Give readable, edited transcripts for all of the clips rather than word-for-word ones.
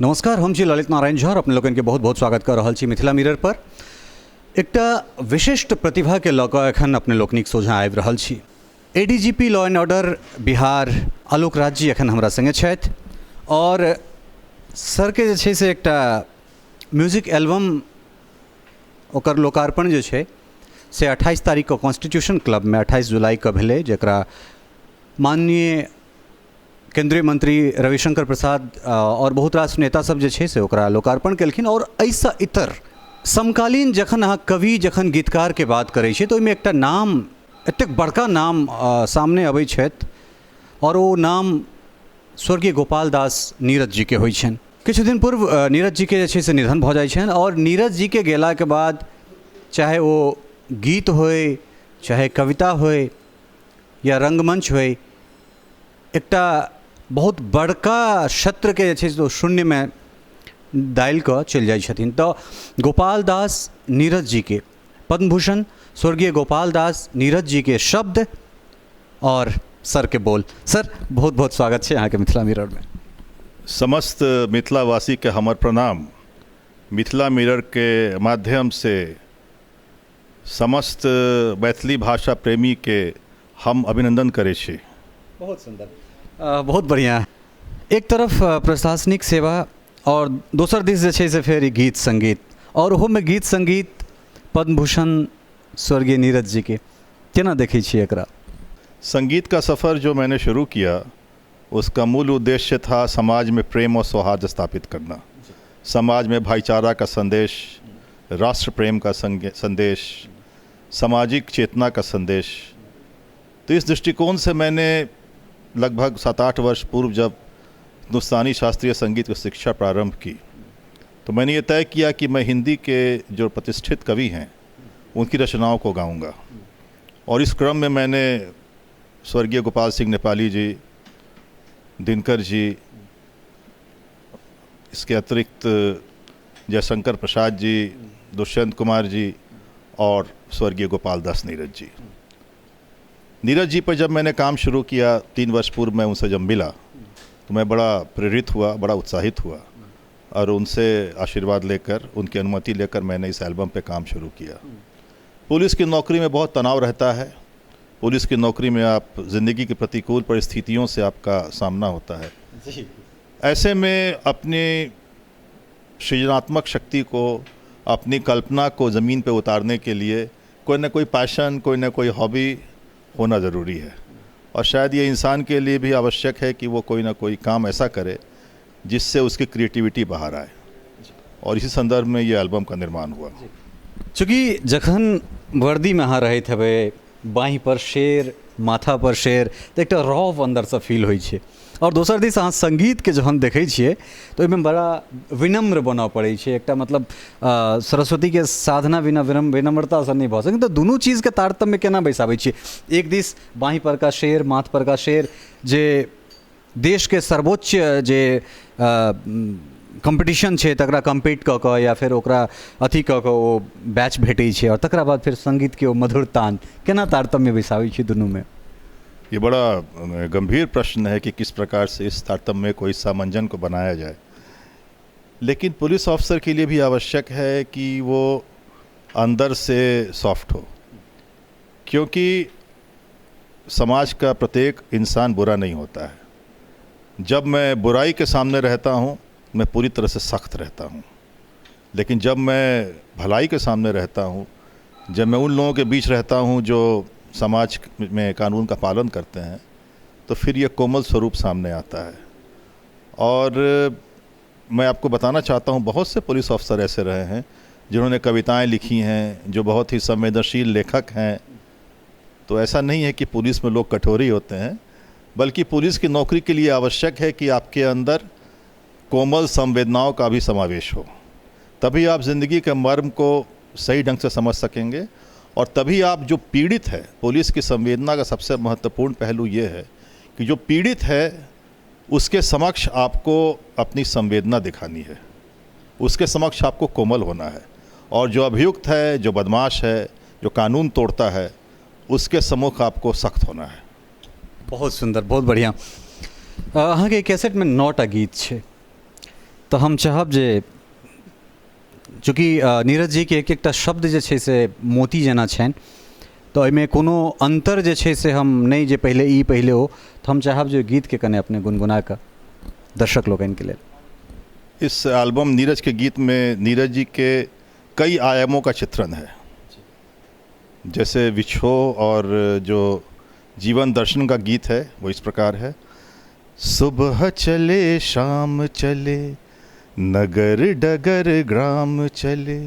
नमस्कार, हम छी ललित नारायण झा और अपने लोगन के बहुत बहुत स्वागत कर रहल छी मिथिला मिरर पर। एकटा विशिष्ट प्रतिभा के लऽ कऽ एखन अपने लोकनिक सोझा आबि रहल छी। ADGP law and order Bihar Alok Raj ji एखन हमरा संगे छथि और सर के जे छै से एकटा म्यूजिक एल्बम ओकर लोकार्पण जे छै से 28 तारीख को कॉन्स्टिट्यूशन क्लब में 28 जुलाई के भेलै, जकरा माननीय केंद्रीय मंत्री रविशंकर प्रसाद और बहुत रास नेता सब जे छै से ओकरा लोकार्पण केलखिन। और एहिसँ इतर समकालीन जखन अहाँ कवि जखन गीतकार के बात करै छी तऽ ओहिमे एकटा नाम, एतेक बड़का नाम सामने अबै छथि और ओ नाम स्वर्गीय गोपाल दास नीरज जी के होइ छनि। किछु दिन पूर्व नीरज जी के जे छै से निधन भऽ जाइ छनि और नीरज जी के गेला के बाद चाहे वो गीत होय, चाहे कविता होय या रंगमंच होय, एकटा बहुत बड़का क्षेत्र के जे छै से शून्य में डालि कऽ चलि जाइ छथिन। तऽ गोपाल दास नीरज जी के पद्म भूषण स्वर्गीय गोपाल दास नीरज जी के शब्द और सर के बोल। सर, बहुत बहुत स्वागत है अहाँके मिथिला मिरर में। समस्त मिथिलावासी के हमर प्रणाम। मिथिला मिरर के माध्यम से समस्त मैथिली भाषा प्रेमी के हम अभिनंदन करै छी। बहुत सुंदर, बहुत बढ़िया। एक तरफ प्रशासनिक सेवा और दोसर दिस जे छै से फेर गीत संगीत, और ओहो में गीत संगीत पद्म भूषण स्वर्गीय नीरज जी के केना देखै छियै एकरा? संगीत का सफ़र जो मैंने शुरू किया उसका मूल उद्देश्य था समाज में प्रेम और सौहार्द स्थापित करना, समाज में भाईचारा का संदेश, राष्ट्र प्रेम का संदेश, सामाजिक चेतना का संदेश। तो इस दृष्टिकोण से मैंने लगभग 7-8 वर्ष पूर्व जब हिंदुस्तानी शास्त्रीय संगीत की शिक्षा प्रारंभ की तो मैंने ये तय किया कि मैं हिंदी के जो प्रतिष्ठित कवि हैं उनकी रचनाओं को गाऊंगा। और इस क्रम में मैंने स्वर्गीय गोपाल सिंह नेपाली जी, दिनकर जी, इसके अतिरिक्त जयशंकर प्रसाद जी, दुष्यंत कुमार जी और स्वर्गीय गोपाल दास नीरज जी। नीरज जी पर जब मैंने काम शुरू किया 3 वर्ष पूर्व, मैं उनसे जब मिला तो मैं बड़ा प्रेरित हुआ, बड़ा उत्साहित हुआ और उनसे आशीर्वाद लेकर, उनकी अनुमति लेकर मैंने इस एल्बम पे काम शुरू किया। पुलिस की नौकरी में बहुत तनाव रहता है। पुलिस की नौकरी में आप ज़िंदगी की प्रतिकूल परिस्थितियों से आपका सामना होता है। ऐसे में अपनी सृजनात्मक शक्ति को, अपनी कल्पना को ज़मीन पे उतारने के लिए कोई ना कोई पैशन, कोई ना कोई हॉबी होना ज़रूरी है। और शायद ये इंसान के लिए भी आवश्यक है कि वो कोई ना कोई काम ऐसा करे जिससे उसकी क्रिएटिविटी बाहर आए। और इसी संदर्भ में ये एल्बम का निर्माण हुआ। चूँकि जखन वर्दी में अहाँ रहैत हेबै, बाँहि पर शेर, माथा पर शेर, तो एक रॉव अंदर से फील होइ छै। और दोसर दिस अहाँ संगीत के जखन देखै छियै तो ओहिमे बड़ा विनम्र बनऽ पड़ै छै। एकटा मतलब सरस्वती के साधना बिना विनम्रता से नहीं भऽ सकै। तो दुनू चीज के तारतम्य केना बैसाबै छियै? एक दिस बाँहि पर का शेर, माथ पर का शेर, जे देश के सर्वोच्च जे कॉम्पिटिशन छै तकरा कम्पीट कऽ कऽ या फिर ओकरा अथी कऽ कऽ ओ बैच भेटै छै, और तकरा बाद फिर संगीत के ओ मधुर तान, केना तारतम्य बैसाबै छी दुनू में? ये बड़ा गंभीर प्रश्न है कि किस प्रकार से इस तारतम्य को, इस सामंजन को बनाया जाए। लेकिन पुलिस ऑफिसर के लिए भी आवश्यक है कि वो अंदर से सॉफ्ट हो, क्योंकि समाज का प्रत्येक इंसान बुरा नहीं होता है। जब मैं बुराई के सामने रहता हूँ मैं पूरी तरह से सख्त रहता हूँ, लेकिन जब मैं भलाई के सामने रहता हूँ, जब मैं उन लोगों के बीच रहता हूँ जो समाज में कानून का पालन करते हैं, तो फिर ये कोमल स्वरूप सामने आता है। और मैं आपको बताना चाहता हूँ, बहुत से पुलिस ऑफिसर ऐसे रहे हैं जिन्होंने कविताएं लिखी हैं, जो बहुत ही संवेदनशील लेखक हैं। तो ऐसा नहीं है कि पुलिस में लोग कठोरी होते हैं, बल्कि पुलिस की नौकरी के लिए आवश्यक है कि आपके अंदर कोमल संवेदनाओं का भी समावेश हो। तभी आप ज़िंदगी के मर्म को सही ढंग से समझ सकेंगे, और तभी आप जो पीड़ित है, पुलिस की संवेदना का सबसे महत्वपूर्ण पहलू ये है कि जो पीड़ित है उसके समक्ष आपको अपनी संवेदना दिखानी है, उसके समक्ष आपको कोमल होना है। और जो अभियुक्त है, जो बदमाश है, जो कानून तोड़ता है, उसके सम्मुख आपको सख्त होना है। बहुत सुंदर, बहुत बढ़िया। अहाँके कैसेट में 9टा गीत छै, तो हम चाहब जे चूँकि नीरज जी के एक एकटा शब्द जे छै से मोती जेना छनि, तो एहिमे कोनो अंतर जे छै से हम नहीं जे पहले ई पहले हो, तो हम चाहब जे गीत के कने अपने गुनगुना कऽ दर्शक लोगन के लिए। इस एल्बम नीरज के गीत में नीरज जी के कई आयामों का चित्रण है। जैसे विछोह और जो जीवन दर्शन का गीत है वो इस प्रकार है। सुबह चले शाम चले नगर डगर ग्राम चले,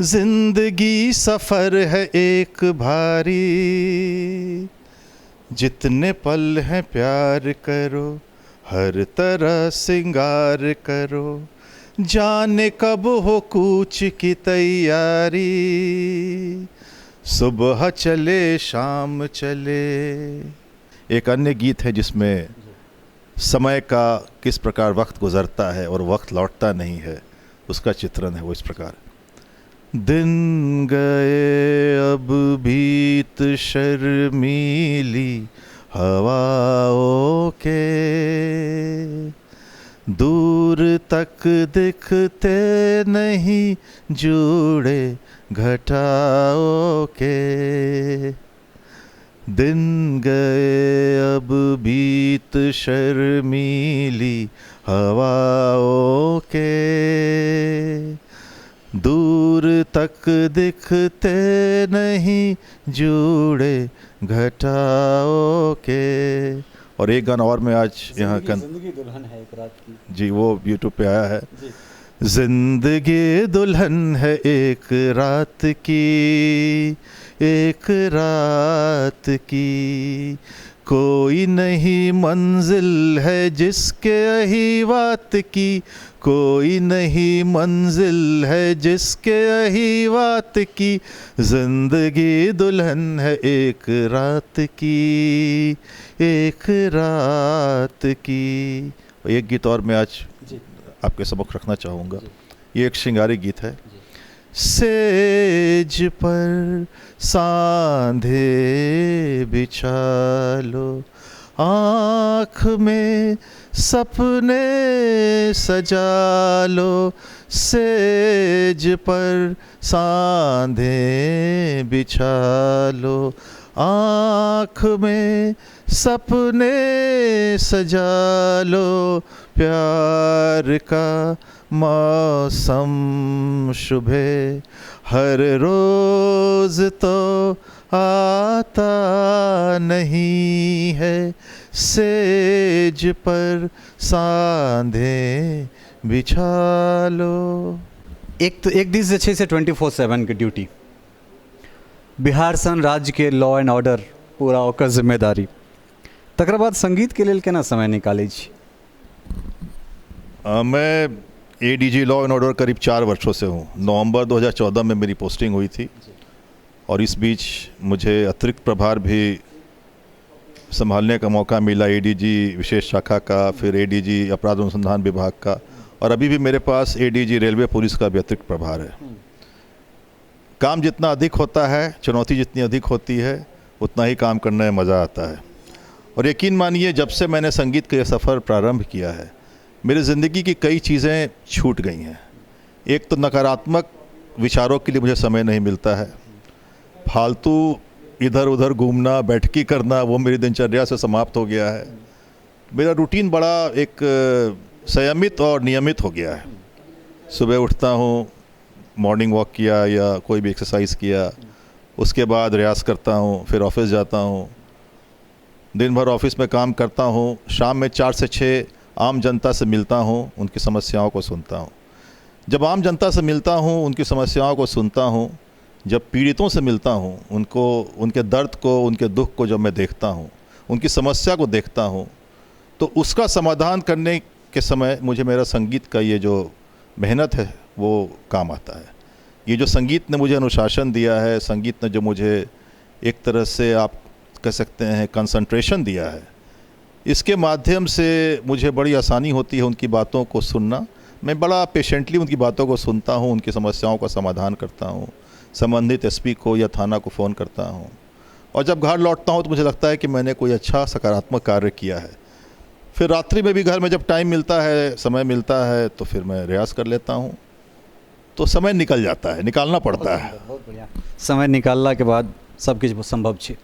जिंदगी सफ़र है एक भारी, जितने पल हैं प्यार करो हर तरह सिंगार करो, जाने कब हो कूच की तैयारी, सुबह चले शाम चले। एक अन्य गीत है जिसमें समय का किस प्रकार वक्त गुजरता है और वक्त लौटता नहीं है, उसका चित्रण है वो इस प्रकार। दिन गए अब बीत शर्मीली हवाओं के, दूर तक दिखते नहीं जुड़े घटाओं के, दिन गए अब बीत शर्मीली हवाओं के, दूर तक दिखते नहीं जुड़े घटाओ के। और एक गाना और मैं आज यहाँ जिंदगी दुल्हन है एक रात की, जी वो यूट्यूब पे आया है। जिंदगी दुल्हन है एक रात की, एक रात की, कोई नहीं मंजिल है जिसके अहीवात की, कोई नहीं मंजिल है जिसके अहीवात की, जिंदगी दुल्हन है एक रात की, एक रात की। एक गीत और मैं आज आपके समक्ष रखना चाहूँगा, ये एक श्रृंगारी गीत है। सेज पर सांधे बिछा लो, आँख में सपने सजा लो, सेज पर सांधे बिछा लो, आँख में सपने सजा लो, प्यार का मौसम शुभे हर रोज तो आता नहीं है, सेज पर सांधे बिछा लो। एक दिस जे छै से 24/7 के ड्यूटी, बिहार सन राज्य के लॉ एंड ऑर्डर पूरा ओकर जिम्मेदारी, तकर बाद संगीत के लेल केना समय निकालै छी? मैं एडीजी लॉ एंड ऑर्डर करीब 4 वर्षों से हूँ। नवंबर 2014 में मेरी पोस्टिंग हुई थी और इस बीच मुझे अतिरिक्त प्रभार भी संभालने का मौका मिला, एडीजी विशेष शाखा का, फिर एडीजी अपराध अनुसंधान विभाग का, और अभी भी मेरे पास एडीजी रेलवे पुलिस का भी अतिरिक्त प्रभार है। काम जितना अधिक होता है, चुनौती जितनी अधिक होती है, उतना ही काम करने में मज़ा आता है। और यकीन मानिए, जब से मैंने संगीत का सफ़र प्रारंभ किया है, मेरी ज़िंदगी की कई चीज़ें छूट गई हैं। एक तो नकारात्मक विचारों के लिए मुझे समय नहीं मिलता है, फालतू इधर उधर घूमना, बैठकी करना, वो मेरी दिनचर्या से समाप्त हो गया है। मेरा रूटीन बड़ा एक संयमित और नियमित हो गया है। सुबह उठता हूँ, मॉर्निंग वॉक किया या कोई भी एक्सरसाइज किया, उसके बाद रियाज़ करता हूँ, फिर ऑफिस जाता हूँ, दिन भर ऑफिस में काम करता हूँ, शाम में 4 से 6 आम जनता से मिलता हूँ, उनकी समस्याओं को सुनता हूँ। जब आम जनता से मिलता हूँ, उनकी समस्याओं को सुनता हूँ, जब पीड़ितों से मिलता हूँ, उनको, उनके दर्द को, उनके दुख को जब मैं देखता हूँ, उनकी समस्या को देखता हूँ, तो उसका समाधान करने के समय मुझे मेरा संगीत का ये जो मेहनत है वो काम आता है। ये जो संगीत ने मुझे अनुशासन दिया है, संगीत ने जो मुझे एक तरह से आप कह सकते हैं कंसंट्रेशन दिया है, इसके माध्यम से मुझे बड़ी आसानी होती है उनकी बातों को सुनना। मैं बड़ा पेशेंटली उनकी बातों को सुनता हूँ, उनकी समस्याओं का समाधान करता हूँ, संबंधित एसपी को या थाना को फ़ोन करता हूँ, और जब घर लौटता हूँ तो मुझे लगता है कि मैंने कोई अच्छा सकारात्मक कार्य किया है। फिर रात्रि में भी घर में जब टाइम मिलता है, समय मिलता है, तो फिर मैं रियाज़ कर लेता हूँ। तो समय निकल जाता है, निकालना पड़ता है। बहुत बढ़िया। समय निकालला के बाद सब किछु संभव छै।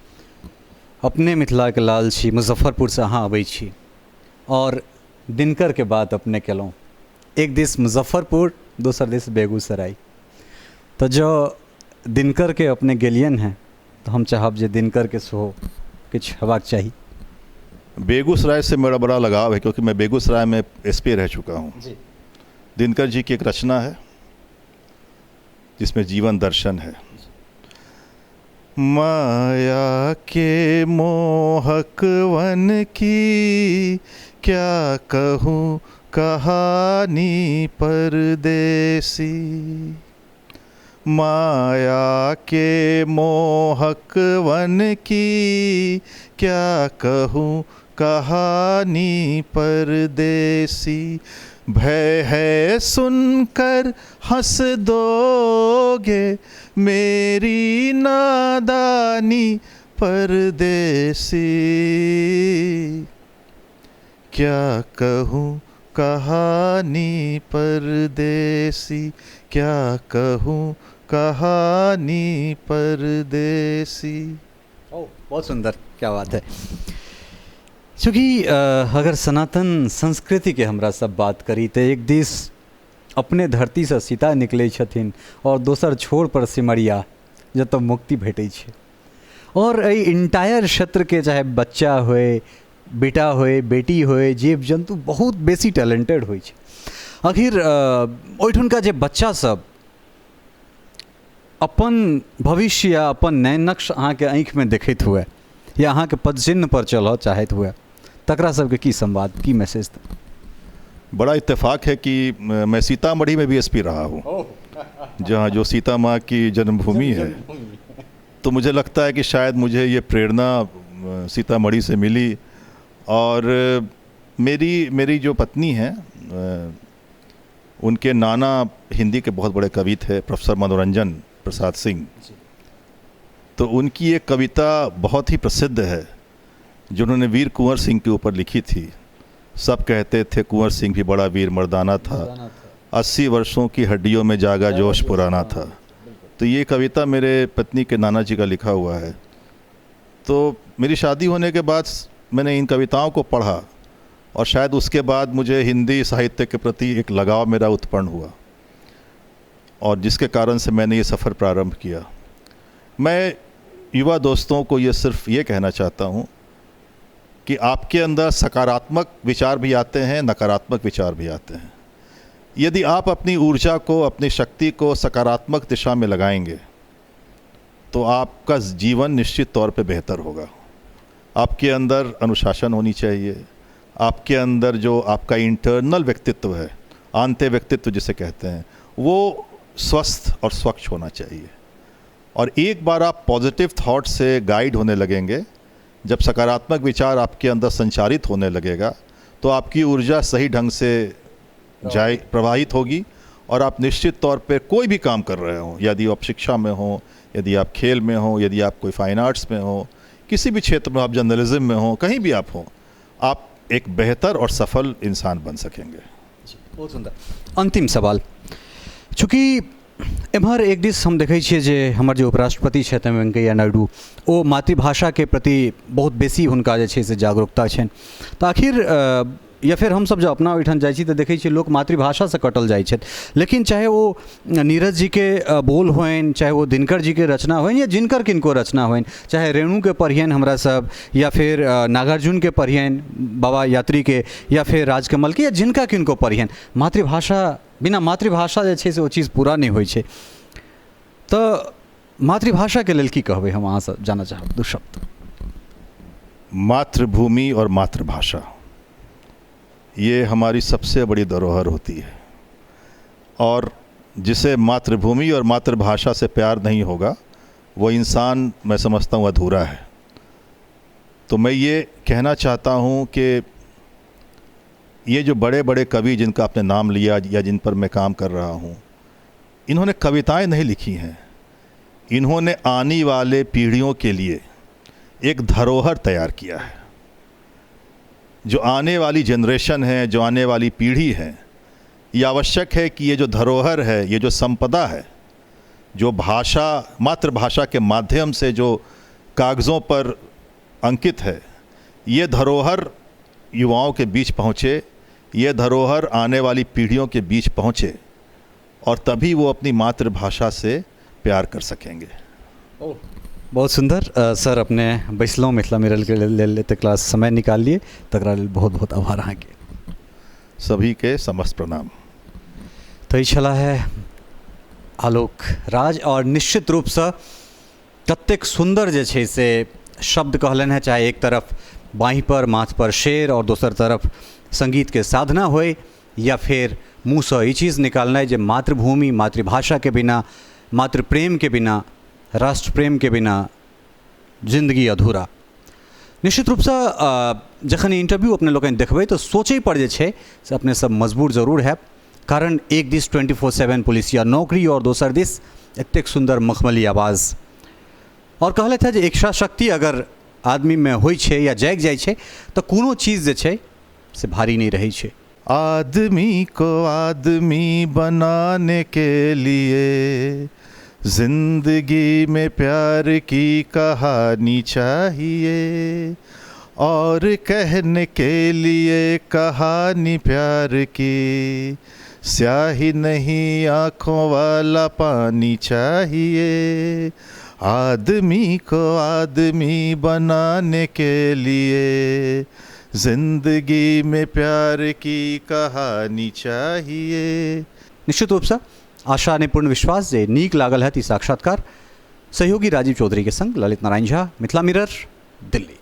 अपने मिथिला के लाल छी, मुजफ्फरपुर से अहाँ अबै छी और दिनकर के बात अपने केलहुँ। एक दिस मुजफ्फरपुर, दोसर दिस बेगूसराय। तो जो दिनकर के अपने गेलियन हैं, तो हम चाहब जे दिनकर के सेहो किछु हेबाक चाही। बेगूसराय से मेरा बड़ा लगाव है, क्योंकि मैं बेगूसराय में एसपी रह चुका हूँ। दिनकर जी की एक रचना है जिसमें जीवन दर्शन है। माया के मोहक वन की क्या कहूँ कहानी परदेसी, माया के मोहक वन की क्या कहूँ कहानी परदेसी, भय है सुनकर हंस दोगे मेरी नादानी परदेसी, क्या कहूँ कहानी परदेसी, क्या कहूँ कहानी परदेसी। ओह, बहुत सुंदर, क्या बात है। चूँकि अगर सनातन संस्कृति के हमरा सब बात करी तो एक दिस अपने धरती से सीता निकले छथिन और दोसर छोर पर सिमरिया जतऽ मुक्ति भेटै छै। और एहि इंटायर क्षेत्र के चाहे बच्चा होए, बेटा होए, बेटी होए, जीव जंतु बहुत बेसी टैलेंटेड होइ छै। आखिर ओहिठुनका जे बच्चा सब अपन भविष्य या अपन नए नक्श अहाँके आँखिमे देखैत हुए या अहाँके पदचिन्ह पर चलऽ चाहैत हुए, तकरा सबके की संवाद, की मैसेज? बड़ा इत्तेफाक है कि मैं सीतामढ़ी में भी एसपी रहा हूँ, जहाँ जो सीता माँ की जन्मभूमि है। तो मुझे लगता है कि शायद मुझे ये प्रेरणा सीतामढ़ी से मिली। और मेरी जो पत्नी है, उनके नाना हिंदी के बहुत बड़े कवि थे, प्रोफेसर मनोरंजन प्रसाद सिंह। तो उनकी एक कविता बहुत ही प्रसिद्ध है जो उन्होंने वीर कुंवर सिंह के ऊपर लिखी थी। सब कहते थे कुंवर सिंह भी बड़ा वीर मर्दाना था, 80 वर्षों की हड्डियों में जागा जोश पुराना था। तो ये कविता मेरे पत्नी के नाना जी का लिखा हुआ है। तो मेरी शादी होने के बाद मैंने इन कविताओं को पढ़ा और शायद उसके बाद मुझे हिंदी साहित्य के प्रति एक लगाव मेरा उत्पन्न हुआ, और जिसके कारण से मैंने ये सफ़र प्रारंभ किया। मैं युवा दोस्तों को ये सिर्फ ये कहना चाहता हूँ कि आपके अंदर सकारात्मक विचार भी आते हैं, नकारात्मक विचार भी आते हैं। यदि आप अपनी ऊर्जा को, अपनी शक्ति को सकारात्मक दिशा में लगाएंगे तो आपका जीवन निश्चित तौर पे बेहतर होगा। आपके अंदर अनुशासन होनी चाहिए, आपके अंदर जो आपका इंटरनल व्यक्तित्व है, आंतरिक व्यक्तित्व जिसे कहते हैं, वो स्वस्थ और स्वच्छ होना चाहिए। और एक बार आप पॉजिटिव थॉट से गाइड होने लगेंगे, जब सकारात्मक विचार आपके अंदर संचारित होने लगेगा, तो आपकी ऊर्जा सही ढंग से प्रवाहित होगी और आप निश्चित तौर पे कोई भी काम कर रहे हो, यदि आप शिक्षा में हो, यदि आप खेल में हो, यदि आप कोई फाइन आर्ट्स में हो, किसी भी क्षेत्र में, आप जर्नलिज्म में हो, कहीं भी आप हो, आप एक बेहतर और सफल इंसान बन सकेंगे। बहुत सुंदर। अंतिम सवाल, चूँकि एम्हर एक दिस हम देखै छियै जे हमर जे उपराष्ट्रपति छथिन वेंकैया नायडू, ओ मातृभाषा के प्रति बहुत बेसी हुनका जे छै से जागरूकता छनि। तऽ आखिर या फिर हम सब जब अपना ओहिठाम जाइ छी तऽ देखै छियै लोक मातृभाषा से कटल जाइ छथि। लेकिन चाहे वो नीरज जी के बोल होइन, चाहे वो दिनकर जी के रचना होइन, या जिनकर किनको रचना होइन, चाहे रेणु के पढ़ियन हमरा सब, या फिर नागार्जुन के पढ़ियन, बाबा यात्री के, या फिर राजकमल के, या जिनका किनको पढ़ियन, मातृभाषा, बिना मातृभाषा जे छै से ओ चीज पूरा नहीं होइ छै। तऽ मातृभाषा के लेल की कहबै हम अहाँ से जानना चाहब, दू शब्द। मातृभूमि और मातृभाषा ये हमारी सबसे बड़ी धरोहर होती है, और जिसे मातृभूमि और मातृभाषा से प्यार नहीं होगा वो इंसान, मैं समझता हूँ, अधूरा है। तो मैं ये कहना चाहता हूँ कि ये जो बड़े बड़े कवि जिनका आपने नाम लिया या जिन पर मैं काम कर रहा हूँ, इन्होंने कविताएं नहीं लिखी हैं, इन्होंने आने वाले पीढ़ियों के लिए एक धरोहर तैयार किया है। जो आने वाली जनरेशन है, जो आने वाली पीढ़ी है, ये आवश्यक है कि ये जो धरोहर है, ये जो संपदा है, जो भाषा, मातृभाषा के माध्यम से जो कागज़ों पर अंकित है, ये धरोहर युवाओं के बीच पहुँचे, ये धरोहर आने वाली पीढ़ियों के बीच पहुँचे, और तभी वो अपनी मातृभाषा से प्यार कर सकेंगे। बहुत सुंदर सर, अपने बैसलों मिथिला मिरर के लेते क्लास समय निकाल लिए, तकरा लेल बहुत बहुत आभार अहाँके। सभी के समस्त प्रणाम। तो ई छला है आलोक राज, और निश्चित रूप से कतेक सुंदर जे छै से शब्द कहलन है, चाहे एक तरफ बाहीं पर माथ पर शेर और दोसर तरफ संगीत के साधना होए, या फिर मुँह से ई चीज़ निकालना जे मातृभूमि, मातृभाषा के बिना, मातृप्रेम के बिना, राष्ट्र प्रेम के बिना जिंदगी अधूरा। निश्चित रूप से जखन इंटरव्यू अपने लोग देखबै तो सोचे पर जे छै से अपने सब मजबूर जरूर है, कारण एक दिस 24/7 पुलिसिया नौकरी और दोसर दिस एतेक सुंदर मखमली आवाज़, और कहले था जे इच्छा शक्ति अगर आदमी में होइ छै या जाग जाय छै तो कोनो चीज़ जे छै से भारी नहीं रही छै। आदमी को आदमी बनाने के लिए जिंदगी में प्यार की कहानी चाहिए, और कहने के लिए कहानी प्यार की स्याही नहीं, आँखों वाला पानी चाहिए। आदमी को आदमी बनाने के लिए जिंदगी में प्यार की कहानी चाहिए। निश्चित रूप से आशा ने पूर्ण विश्वास जे नीक लागल है ती साक्षात्कार। सहयोगी राजीव चौधरी के संग ललित नारायण झा, मिथिला मिरर, दिल्ली।